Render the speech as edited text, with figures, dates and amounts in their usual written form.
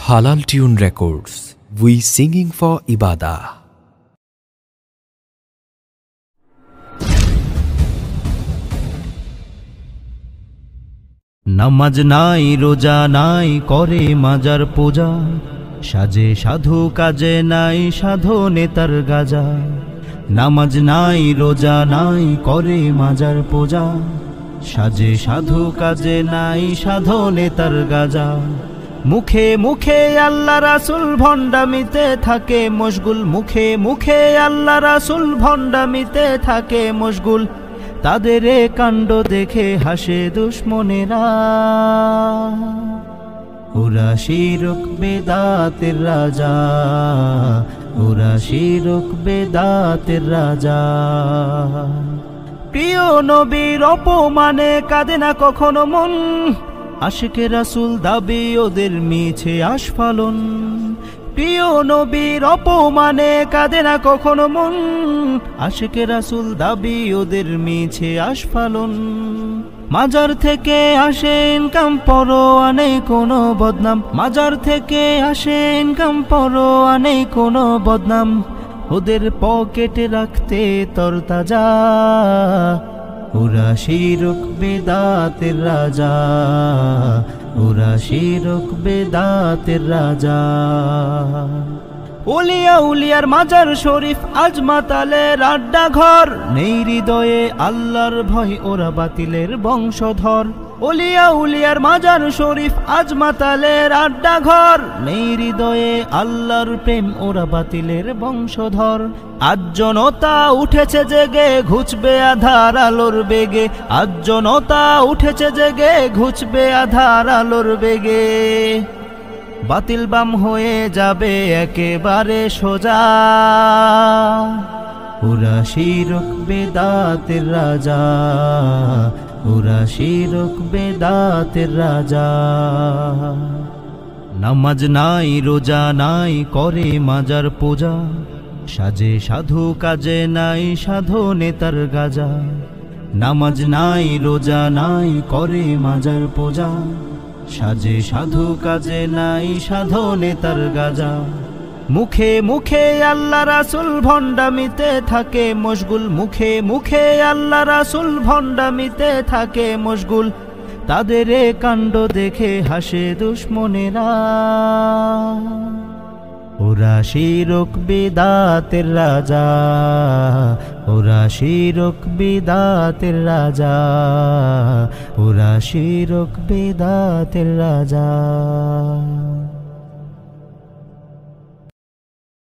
Halal Tune Records. We singing for Ibadah. নামাজ নাই রোজা নাই করে মাজার পূজা, সাজে সাধু কাজে নাই সাধনে তার গাজা। নামাজ নাই রোজা নাই করে মাজার পূজা, সাজে সাধু কাজে নাই সাধনে তার গাজা। মুখে মুখে আল্লাহ রাসূল ভণ্ডামিতে থাকে মশগুল, মুখে মুখে আল্লাহ রাসূল ভণ্ডামিতে থাকে মশগুল। তাদের কাণ্ড দেখে হাসে দুশ্মনেরা, ওরা শিরক বেদাতের রাজা, ওরা শিরক বেদাতের রাজা। প্রিয় নবীর অপমানে কাঁদে না কখনো মন, আশিকে রাসূল দাবি ওদের মিছে আস্ফালন। প্রিয় নবীর অপমানে কাঁদে না কখনো মন, আশিকে রাসূল দাবি ওদের মিছে আস্ফালন। মাজার থেকে আসে ইনকাম পরোয়া নেই কোনো বদনাম, মাজার থেকে আসে ইনকাম পরোয়া নেই কোনো বদনাম। ওদের পকেটে রাখতে তরতাজা, ওরা শিরক বেদাতের রাজা, ওরা শিরক বেদাতের রাজা। ওলিয়া উলিয়ার মাজার শরীফ আজ মাতালের আড্ডা ঘর, নেই হৃদয়ে আল্লাহর ভয় ওরা বাতিলের বংশধর। ওলিয়া উলিয়ার মাজার শরীফ আজ মাতালের আড্ডা ঘর, নেই হৃদয়ে আল্লাহর প্রেম ওরা বাতিলের বংশধর। আজ জনতা উঠেছে জেগে ঘুচবে আধার আলোর বেগে, আজ জনতা উঠেছে জেগে ঘুচবে আধার আলোর বেগে। বাতিল বাম হয়ে যাবে একেবারে সোজা, ওরা শিরক বেদাতের রাজা, ওরা শিরক বেদাতের রাজা। নামাজ নাই রোজা নাই করে মাজার পূজা, সাজে সাধু কাজে নাই সাধনে তার গাজা। নামাজ নাই রোজা নাই করে মাজার পূজা, সাজে সাধু কাজে নাই সাধনে তার গাজা। মুখে মুখে আল্লাহ রাসূল ভণ্ডামিতে থাকে মশগুল, মুখে মুখে আল্লাহ রাসূল ভণ্ডামিতে থাকে মশগুল। তাদের কাণ্ড দেখে হাসে দুশ্মনেরা, ওরা শিরক বিদাতের রাজা, ওরা শিরক বিদাতের রাজা, ওরা শিরক বিদাতের রাজা।